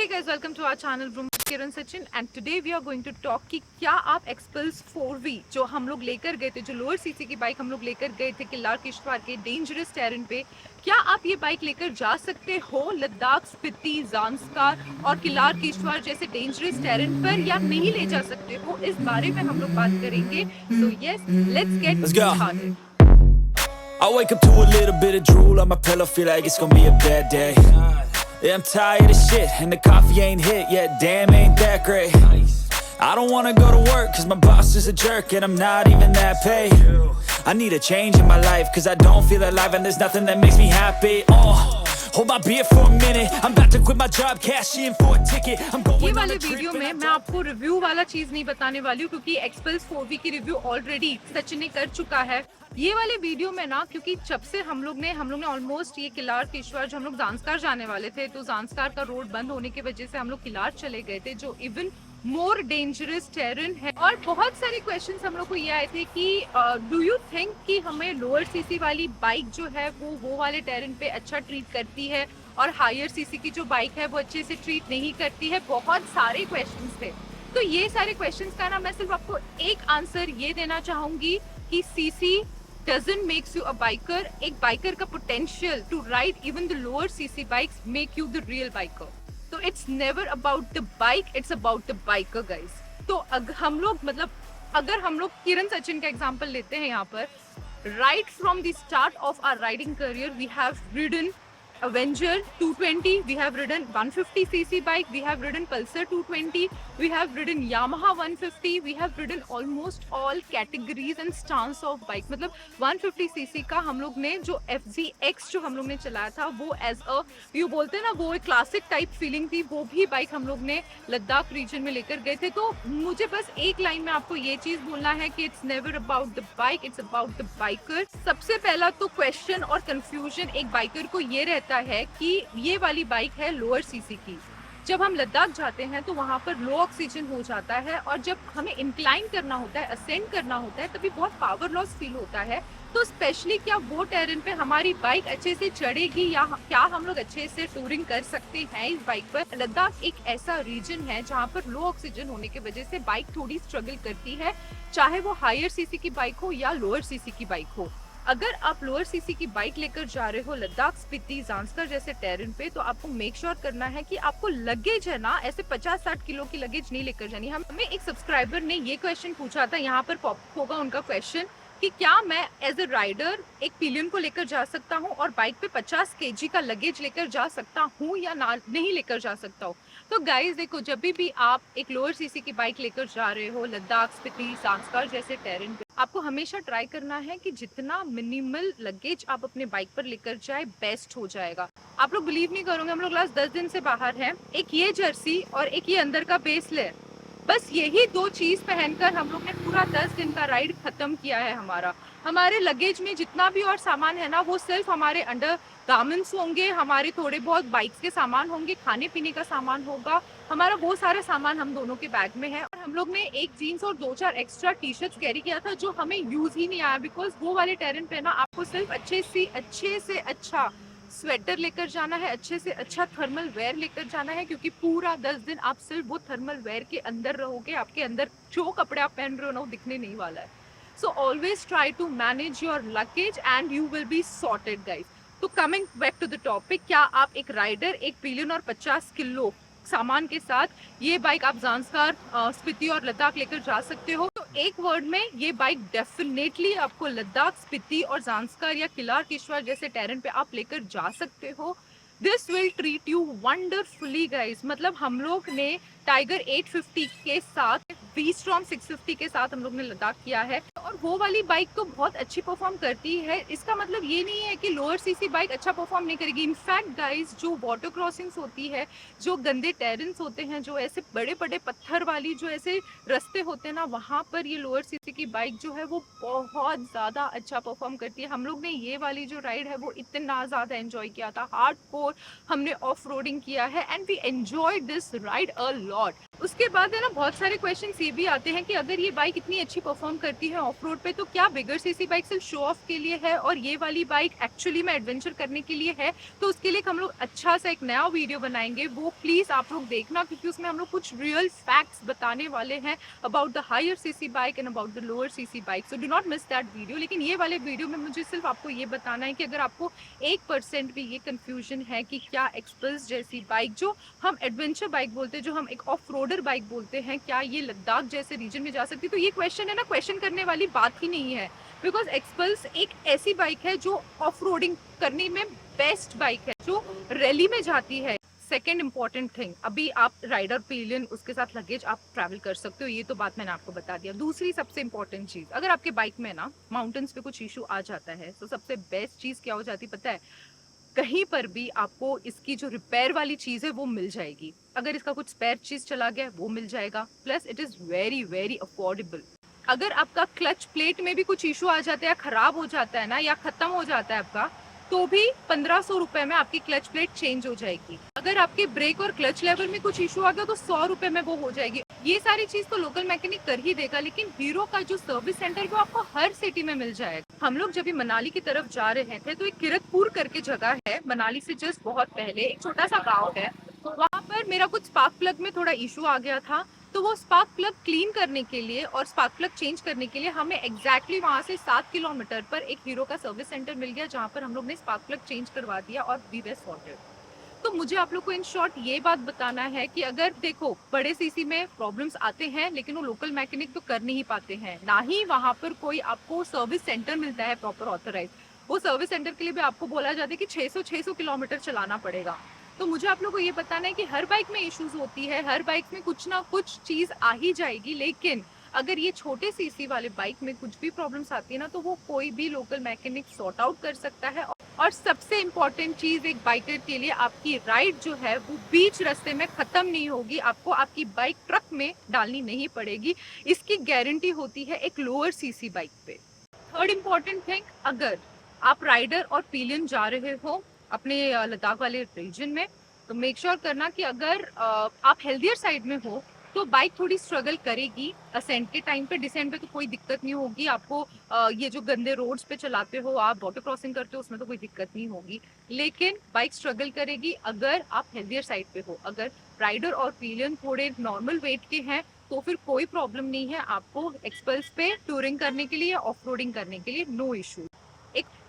Hey guys, welcome to our channel Vroom with Kiran Sachin and today we are going to talk कि क्या आप XPulse 4V जो हम लोग लेकर गए थे, जो लोअर सीसी की बाइक हम लोग लेकर गए थे किल्लार किश्तवाड़ के डेंजरस टेरेन पे, क्या आप ये बाइक लेकर जा सकते हो लद्दाख, स्पीति, ज़ांस्कार और किल्लार किश्तवाड़ जैसे डेंजरस टेरेन पर या नहीं ले जा सकते हो, इस बारे में हम लोग बात करेंगे। So yes, let's get started. I wake up to a little bit of drool on my pillow, feel like it's gonna be a bad day. Yeah, I'm tired of shit, and the coffee ain't hit yet, damn ain't that great. I don't wanna go to work, cause my boss is a jerk, and I'm not even that paid. I need a change in my life, cause I don't feel alive, and there's nothing that makes me happy. Hold my beer for a minute, I'm about to quit my job, cash in for a ticket. I'm ये going on वाले a trip. Video में मैं आपको review वाला चीज नहीं बताने वाली हूँ क्योंकि एक्सपल्स 4V की रिव्यू ऑलरेडी सचिन ने कर चुका है। ये वाले वीडियो में ना, क्योंकि जब से हम लोग ने ऑलमोस्ट ये किल्लार किश्तवाड़ जो हम लोग ज़ांस्कार जाने वाले थे, तो ज़ांस्कार का रोड बंद होने की वजह से हम लोग किल्लार चले गए थे, जो इवन मोर डेंजरस टेरेन है। और बहुत सारे क्वेश्चंस हम लोग को ये आए थे कि डू यू थिंक कि हमें लोअर सीसी वाली बाइक जो है वो वाले टेरेन पे अच्छा ट्रीट करती है और हायर सीसी की जो बाइक है वो अच्छे से ट्रीट नहीं करती है। बहुत सारे क्वेश्चंस थे, तो ये सारे क्वेश्चंस का ना मैं सिर्फ आपको एक आंसर ये देना चाहूंगी कि CC doesn't makes you a biker. एक बाइकर का potential to ride even the lower CC bikes make you the real biker. तो it's never about the bike, it's about the biker guys. तो अगर हम लोग किरण सचिन का एग्जांपल लेते हैं यहाँ पर, right from the start of our riding career we have ridden Avenger 220, we have ridden 150cc bike, we have ridden Pulsar 220, we have ridden Yamaha 150, we have ridden almost all categories and stance of bike। मतलब 150cc का हम लोग ने जो FZX जो हम लोग ने चलाया था वो एज अ यू बोलते हैं ना, वो एक क्लासिक टाइप फीलिंग थी, वो भी बाइक हम लोग ने लद्दाख रीजन में लेकर गए थे। तो मुझे बस एक लाइन में आपको ये चीज बोलना है कि it's never about the bike, it's about the biker. सबसे पहला तो क्वेश्चन और कंफ्यूजन एक बाइकर को ये रहता है कि ये वाली बाइक है लोअर सीसी की। जब हम लद्दाख जाते हैं तो वहां पर लो ऑक्सीजन हो जाता है और जब हमें इंक्लाइन करना होता है, असेंड करना होता है, तभी बहुत पावर लॉस फील होता है। तो स्पेशली क्या वो टेरेन पे हमारी बाइक अच्छे से चढ़ेगी या क्या हम लोग अच्छे से टूरिंग कर सकते हैं इस बाइक पर। लद्दाख एक ऐसा रीजन है जहाँ पर लो ऑक्सीजन होने की वजह से बाइक थोड़ी स्ट्रगल करती है, चाहे वो हायर सीसी की बाइक हो या लोअर सीसी की बाइक हो। अगर आप लोअर सीसी की बाइक लेकर जा रहे हो लद्दाख, स्पीति, ज़ांस्कार जैसे टेरेन पे, तो आपको मेक श्योर करना है कि आपको लगेज है ना, ऐसे 50-60 किलो की लगेज नहीं लेकर जानी। हमें एक सब्सक्राइबर ने ये क्वेश्चन पूछा था, यहाँ पर पॉप होगा उनका क्वेश्चन कि क्या मैं एज ए राइडर एक पिलियन को लेकर जा सकता हूँ और बाइक पे 50 kg का लगेज लेकर जा सकता हूँ या नहीं लेकर जा सकता हूँ। तो गाइज देखो, जब भी आप एक लोअर सीसी की बाइक लेकर जा रहे हो लद्दाख, स्पीति, ज़ांस्कार जैसे टेरेन पे, आपको हमेशा ट्राई करना है कि जितना मिनिमल लगेज आप अपने बाइक पर लेकर जाए बेस्ट हो जाएगा। आप लोग बिलीव नहीं करोगे, हम लोग लास्ट 10 दिन से बाहर हैं, एक ये जर्सी और एक ये अंदर का बेस लेयर, बस यही दो चीज पहनकर हम लोग ने पूरा 10 दिन का राइड खत्म किया है। हमारे लगेज में जितना भी और सामान है ना, वो सिर्फ हमारे अंडर गारमेंट्स होंगे, हमारे थोड़े बहुत बाइक्स के सामान होंगे, खाने पीने का सामान होगा, हमारा वो सारा सामान हम दोनों के बैग में है। और हम लोग ने एक जीन्स और 2-4 एक्स्ट्रा टी शर्ट्स कैरी किया था जो हमें यूज ही नहीं आया, बिकॉज वो वाले टेरेन पे ना आपको सिर्फ अच्छे से अच्छा स्वेटर लेकर जाना है, अच्छे से अच्छा थर्मल वेयर लेकर जाना है, क्योंकि पूरा 10 दिन आप सिर्फ वो थर्मल वेयर के अंदर रहोगे, आपके अंदर जो कपड़े आप पहन रहे हो ना वो दिखने नहीं वाला है। So always try to manage your luggage and you will be sorted guys. तो coming back to the topic, क्या आप एक राइडर एक पिलियन और 50 किलो सामान के साथ ये बाइक आप ज़ांस्कार, स्पीति और लद्दाख लेकर जा सकते हो? तो एक वर्ड में, ये बाइक डेफिनेटली आपको लद्दाख, स्पीति और ज़ांस्कार या किल्लार किश्तवाड़ जैसे टेरेन पे आप लेकर जा सकते हो। This will treat you wonderfully guys. मतलब हम लोग ने टाइगर 850 के साथ, V-Strom 650 के साथ हम लोग ने लद्दाख किया है और वो वाली बाइक तो बहुत अच्छी परफॉर्म करती है। इसका मतलब ये नहीं है कि लोअर सीसी बाइक अच्छा परफॉर्म नहीं करेगी। इनफैक्ट गाइज, जो वाटर क्रॉसिंग्स होती है, जो गंदे टेरेन्स होते हैं, जो ऐसे बड़े बड़े पत्थर वाली जो ऐसे रास्ते होते हैं ना, वहाँ पर ये लोअर सीसी की बाइक जो है वो बहुत ज़्यादा अच्छा परफॉर्म करती है। हम लोग ने ये वाली जो राइड है वो इतना ज़्यादा एंजॉय किया था, हार्डकोर हमने ऑफ रोडिंग किया है and we enjoy this ride a lot. उसके बाद है ना बहुत सारे क्वेश्चंस ये भी आते हैं कि अगर ये बाइक इतनी अच्छी परफॉर्म करती है ऑफ रोड पे तो क्या बिगर सीसी बाइक सिर्फ शो ऑफ के लिए है और ये वाली बाइक एक्चुअली में एडवेंचर करने के लिए है। तो उसके लिए हम लोग अच्छा सा एक नया वीडियो बनाएंगे, वो प्लीज आप लोग देखना, क्योंकि उसमें हम लोग कुछ रियल फैक्ट्स बताने वाले हैं about the higher CC bike and about the lower CC bike. So do not miss that video. लेकिन ये वाले वीडियो में मुझे सिर्फ आपको ये बताना है कि अगर आपको 1% भी ये कंफ्यूजन है कि क्या एक्सपल्स जैसी बाइक, जो हम एडवेंचर बाइक बोलते हैं, जो हम एक ऑफ रोडर बाइक बोलते हैं, क्या ये लद्दाख जैसे रीजन में जा सकती है, तो ये क्वेश्चन है ना, क्वेश्चन करने वाली बात ही नहीं है। बिकॉज एक्सपल्स एक ऐसी बाइक है जो ऑफ रोडिंग करने में बेस्ट बाइक है, जो रैली में जाती है। सेकेंड इंपॉर्टेंट थिंग, अभी आप राइडर पिलियन उसके साथ लगेज आप ट्रैवल कर सकते हो, ये तो बात मैंने आपको बता दिया। दूसरी सबसे इंपॉर्टेंट चीज, अगर आपके बाइक में ना माउंटेन्स पे कुछ इशू आ जाता है तो सबसे बेस्ट चीज क्या हो जाती पता है, कहीं पर भी आपको इसकी जो रिपेयर वाली चीज है वो मिल जाएगी। अगर इसका कुछ स्पेयर चीज चला गया वो मिल जाएगा, plus it is very very affordable. अगर आपका क्लच प्लेट में भी कुछ इशू आ जाता है, खराब हो जाता है ना, या खत्म हो जाता है आपका, तो भी 1500 रुपए में आपकी क्लच प्लेट चेंज हो जाएगी। अगर आपके ब्रेक और क्लच लेवल में कुछ इशू आ गया तो 100 रुपए में वो हो जाएगी। ये सारी चीज तो लोकल मैकेनिक कर ही देगा, लेकिन हीरो का जो सर्विस सेंटर वो आपको हर सिटी में मिल जाएगा। हम लोग जब मनाली की तरफ जा रहे थे तो एक किरतपुर करके जगह है, मनाली से जस्ट बहुत पहले एक छोटा सा गाँव है, तो वहाँ पर मेरा कुछ स्पार्क प्लग में थोड़ा इशू आ गया था। तो वो स्पार्क प्लग क्लीन करने के लिए और स्पार्क प्लग चेंज करने के लिए हमें एग्जैक्टली वहां से 7 किलोमीटर पर एक हीरो का सर्विस सेंटर मिल गया, जहां पर हम लोग ने स्पार्क प्लग चेंज करवा दिया और वी वर सॉर्टेड। तो मुझे आप लोग को इन शॉर्ट ये बात बताना है कि अगर देखो बड़े सीसी में प्रॉब्लम्स आते हैं, लेकिन वो लोकल मैकेनिक तो कर नहीं पाते हैं, ना ही वहां पर कोई आपको सर्विस सेंटर मिलता है प्रॉपर ऑथराइज। वो सर्विस सेंटर के लिए भी आपको बोला जाता है कि 600 किलोमीटर चलाना पड़ेगा। तो मुझे आप लोग को ये बताना है कि हर बाइक में इश्यूज होती है, हर बाइक में कुछ ना कुछ चीज आ ही जाएगी, लेकिन अगर ये छोटे सीसी वाले बाइक में कुछ भी प्रॉब्लम्स आती है ना, तो वो कोई भी लोकल मैकेनिक सॉर्ट आउट कर सकता है। और सबसे इम्पोर्टेंट चीज एक बाइकर के लिए, आपकी राइड जो है वो बीच रास्ते में खत्म नहीं होगी, आपको आपकी बाइक ट्रक में डालनी नहीं पड़ेगी। इसकी गारंटी होती है एक लोअर सीसी बाइक पे। थर्ड इम्पोर्टेंट थिंग, अगर आप राइडर और पिलियन जा रहे हो अपने लद्दाख वाले रीजन में, तो मेक श्योर करना कि अगर आप हेल्दियर साइड में हो तो बाइक थोड़ी स्ट्रगल करेगी असेंट के टाइम पे। डिसेंट पे तो कोई दिक्कत नहीं होगी आपको। ये जो गंदे रोड्स पे चलाते हो आप, वाटर क्रॉसिंग करते हो, उसमें तो कोई दिक्कत नहीं होगी, लेकिन बाइक स्ट्रगल करेगी अगर आप हेल्दियर साइड पे हो। अगर राइडर और पिलियन थोड़े नॉर्मल वेट के हैं तो फिर कोई प्रॉब्लम नहीं है आपको एक्सपल्स पे टूरिंग करने के लिए या ऑफ रोडिंग करने के लिए, नो इशू।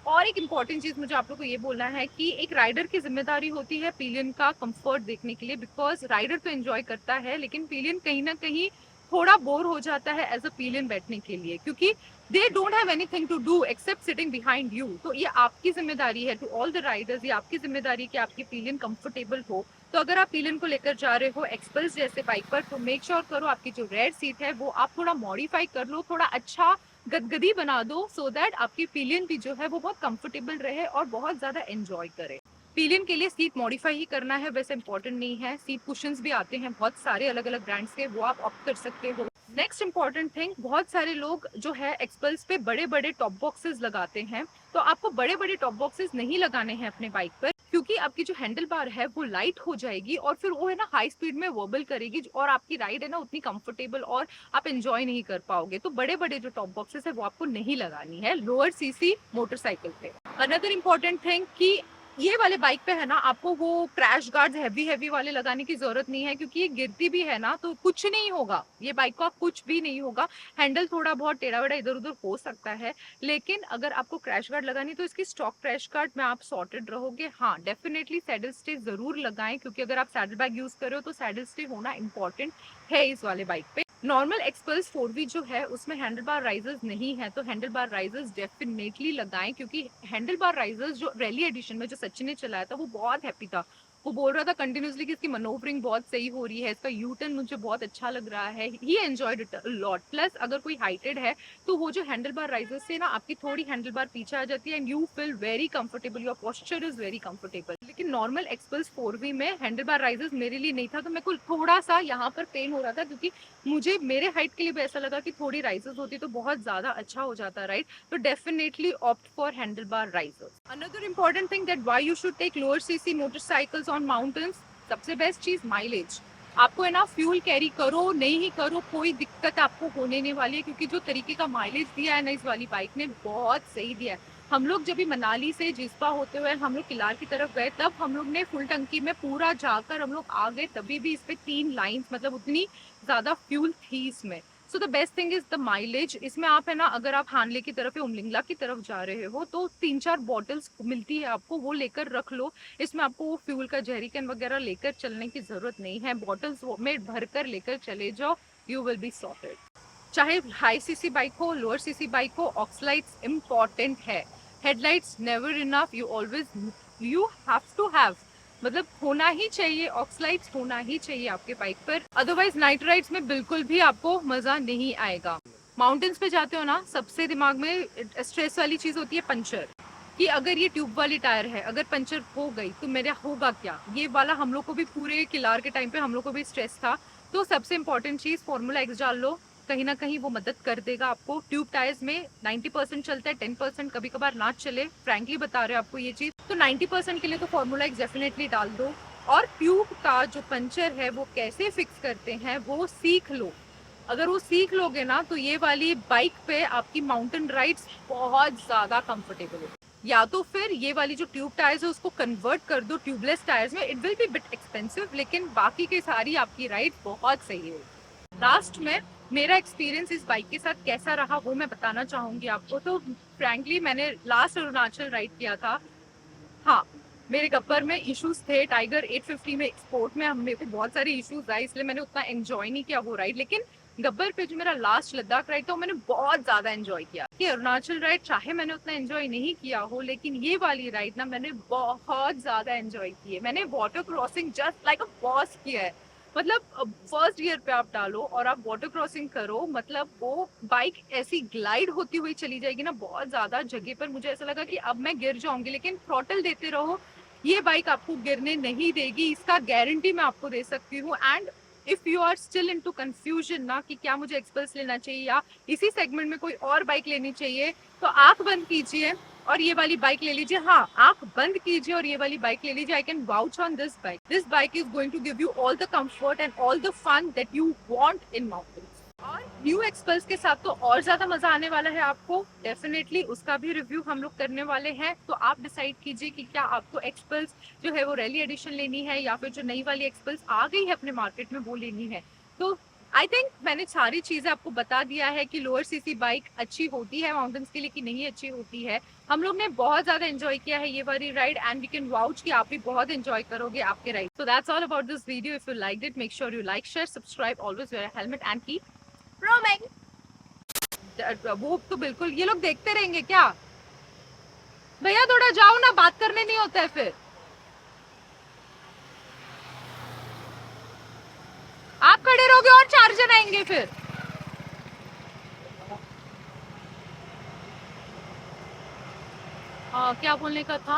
और एक इम्पॉर्टेंट चीज मुझे आप लोग को ये बोलना है कि एक राइडर की जिम्मेदारी होती है पिलियन का कंफर्ट देखने के लिए, बिकॉज राइडर तो एंजॉय करता है लेकिन पिलियन कहीं ना कहीं थोड़ा बोर हो जाता है एज अ पिलियन बैठने के लिए, क्योंकि they don't have anything to do except sitting behind you. तो ये आपकी जिम्मेदारी है, टू ऑल द राइडर्स, ये आपकी जिम्मेदारी कि आपकी पिलियन कंफर्टेबल हो। तो अगर आप पिलियन को लेकर जा रहे हो एक्सपल्स जैसे बाइक पर, तो मेक श्योर करो आपकी जो रेयर सीट है वो आप थोड़ा मॉडिफाई कर लो, थोड़ा अच्छा गदगदी बना दो, सो दैट आपकी पिलियन भी जो है वो बहुत कंफर्टेबल रहे और बहुत ज्यादा एंजॉय करे। पिलियन के लिए सीट मॉडिफाई ही करना है, वैसे इंपॉर्टेंट नहीं है। सीट कुशंस भी आते हैं बहुत सारे अलग अलग ब्रांड्स के, वो आप ऑप्ट कर सकते हो। नेक्स्ट इंपॉर्टेंट थिंग, बहुत सारे लोग जो है एक्सपल्स पे बड़े बड़े टॉप बॉक्सेस लगाते हैं, तो आपको बड़े बड़े टॉप बॉक्सेस नहीं लगाने हैं अपने बाइक पर, क्योंकि आपकी जो हैंडल बार है वो लाइट हो जाएगी और फिर वो है ना हाई स्पीड में वॉबल करेगी और आपकी राइड है ना उतनी कंफर्टेबल और आप एंजॉय नहीं कर पाओगे। तो बड़े बड़े जो टॉप बॉक्सेस है वो आपको नहीं लगानी है लोअर सीसी मोटरसाइकिल पे। अनदर इम्पोर्टेंट थिंग कि ये वाले बाइक पे है ना आपको वो क्रैश गार्ड्स हैवी वाले लगाने की जरूरत नहीं है, क्योंकि ये गिरती भी है ना तो कुछ नहीं होगा, ये बाइक का कुछ भी नहीं होगा। हैंडल थोड़ा बहुत टेढ़ा वेढ़ा इधर उधर हो सकता है, लेकिन अगर आपको क्रैश गार्ड लगानी तो इसकी स्टॉक क्रैश गार्ड में आप सॉर्टेड रहोगे। हाँ, डेफिनेटली सैडल स्टे जरूर लगाएं, क्योंकि अगर आप सैडल बैग यूज कर रहे हो तो सैडल स्टे होना इंपॉर्टेंट है इस वाले बाइक पे। नॉर्मल एक्सपल्स 4V जो है उसमें हैंडल बार राइजर्स नहीं है, तो हैंडल बार राइजर्स डेफिनेटली लगाएं, क्योंकि हैंडल बार राइजर्स जो रैली एडिशन में जो सचिन ने चलाया था वो बहुत हैप्पी था। वो बोल रहा था कंटिन्यूसली कि इसकी मनोवरिंग बहुत सही हो रही है, इसका यू टर्न मुझे बहुत अच्छा लग रहा है, ही एंजॉयड इट लॉट। प्लस अगर कोई हाइटेड है तो वो जो हैंडल बार राइजर से ना आपकी थोड़ी हैंडल बार पीछे आ जाती है and you feel very comfortable, your posture is very comfortable. लेकिन नॉर्मल एक्सपल्स 4V में हैंडल बार राइजर्स मेरे लिए नहीं था, तो मेरे को थोड़ा सा यहाँ पर पेन हो रहा था, क्योंकि मुझे मेरे हाइट के लिए भी ऐसा लगा कि थोड़ी राइजर्स होती तो बहुत ज्यादा अच्छा हो जाता, राइट। तो definitely opt for handlebar risers. Another important thing that why you should take lower CC motorcycles on mountains, सबसे बेस्ट चीज माइलेज। आपको है ना फ्यूल कैरी करो नहीं ही करो कोई दिक्कत आपको होने नहीं वाली है, क्योंकि जो तरीके का माइलेज दिया है ना इस वाली बाइक ने बहुत सही दिया है। हम लोग जब भी मनाली से जिस्पा होते हुए हम लोग किलार की तरफ गए, तब हम लोग ने फुल टंकी में पूरा जाकर हम लोग आ गए, तभी भी इस पे 3 लाइन्स, मतलब उतनी ज्यादा फ्यूल थी इसमें। So the best thing is the mileage. इसमें आप है ना, अगर आप हानले की तरफ या उमलिंगला की तरफ जा रहे हो तो 3-4 बॉटल्स मिलती है आपको, वो लेकर रख लो। इसमें आपको वो फ्यूल का जेरिकन वगैरह लेकर चलने की जरूरत नहीं है, बॉटल्स में भर कर लेकर चले जाओ, यू विल बी सॉर्टेड। चाहे हाई सीसी बाइक हो, लोअर सीसी बाइक हो, ऑक्सलाइट्स इम्पॉर्टेंट है। Headlights never enough, you always you have to have, मतलब होना ही चाहिए, ऑक्सलाइट्स होना ही चाहिए आपके बाइक पर, अदरवाइज नाइट राइड्स में बिल्कुल भी आपको मजा नहीं आएगा। माउंटेन्स पे जाते हो ना, सबसे दिमाग में स्ट्रेस वाली चीज होती है पंचर, कि अगर ये ट्यूब वाली टायर है, अगर पंचर हो गई तो मेरा होगा क्या। ये वाला हम लोग को भी पूरे किलार के टाइम पे हम लोग को भी स्ट्रेस था। तो सबसे इंपॉर्टेंट चीज फॉर्मूला एक्स डाल लो, कहीं ना कहीं वो मदद कर देगा आपको। ट्यूब टायर्स में 90% चलता है, 10% कभी कभार ना चले, फ्रैंकली बता रहे हो आपको ये चीज, तो 90% के लिए तो फॉर्मूला एक्स डेफिनेटली डाल दो। और ट्यूब का जो पंचर है वो कैसे फिक्स करते हैं वो सीख लो। अगर वो सीख लोगे ना तो ये वाली बाइक पे आपकी माउंटेन राइड्स बहुत ज्यादा कंफर्टेबल हो। या तो फिर ये वाली जो ट्यूब टायर्स है उसको कन्वर्ट कर दो ट्यूबलेस टायर्स में, it will be bit expensive, लेकिन बाकी की सारी आपकी राइड बहुत सही है। लास्ट में मेरा एक्सपीरियंस इस बाइक के साथ कैसा रहा वो मैं बताना चाहूंगी आपको। तो फ्रैंकली मैंने लास्ट अरुणाचल राइड किया था। हाँ, मेरे गब्बर में इश्यूज थे, टाइगर 850 में एक्सपोर्ट में मेरे को बहुत सारे इश्यूज आए, इसलिए मैंने उतना एंजॉय नहीं किया वो राइड। लेकिन गब्बर पे जो मेरा लास्ट लद्दाख राइड था वो मैंने बहुत ज्यादा एंजॉय किया। कि अरुणाचल राइड चाहे मैंने उतना एंजॉय नहीं किया हो, लेकिन ये वाली राइड ना मैंने बहुत ज्यादा एंजॉय की है। मैंने water crossing just like a boss किया है। मतलब फर्स्ट गियर पे आप डालो और आप वाटर क्रॉसिंग करो, मतलब वो बाइक ऐसी ग्लाइड होती हुई चली जाएगी ना बहुत ज्यादा जगह पर, मुझे ऐसा लगा कि अब मैं गिर जाऊंगी, लेकिन थ्रॉटल देते रहो, ये बाइक आपको गिरने नहीं देगी, इसका गारंटी मैं आपको दे सकती हूँ। And if you are still into confusion ना कि क्या मुझे एक्सपल्स लेना चाहिए या इसी सेगमेंट में कोई और बाइक लेनी चाहिए, तो आंख बंद कीजिए और ये वाली बाइक ले लीजिए। हाँ, आंख बंद कीजिए और ये वाली बाइक ले लीजिए। I can vouch on this bike. This bike is going to give you all the comfort and all the fun that you want in mountains. और न्यू एक्सपल्स के साथ तो और ज्यादा मजा आने वाला है आपको, डेफिनेटली उसका भी रिव्यू हम लोग करने वाले हैं। तो आप डिसाइड कीजिए कि क्या आपको एक्सपल्स जो है वो रैली एडिशन लेनी है या फिर जो नई वाली एक्सपल्स आ गई है अपने मार्केट में वो लेनी है। तो आई थिंक मैंने सारी चीजें आपको बता दिया है कि लोअर सीसी बाइक अच्छी होती है माउंटेन्स के लिए कि नहीं अच्छी होती है। हम लोग ने बहुत ज्यादा एंजॉय किया है ये वाली ride and we can vouch कि आप भी बहुत एंजॉय करोगे आपके ride. So that's all about this video. If you like it, make sure you like, share, subscribe, always wear a helmet and keep roaming. वो तो बिल्कुल, ये लोग देखते रहेंगे क्या? भैया थोड़ा जाओ ना, बात करने नहीं होता है फिर। आप खड़े रहोगे और 4 जन आएंगे फिर। क्या बोलने का था?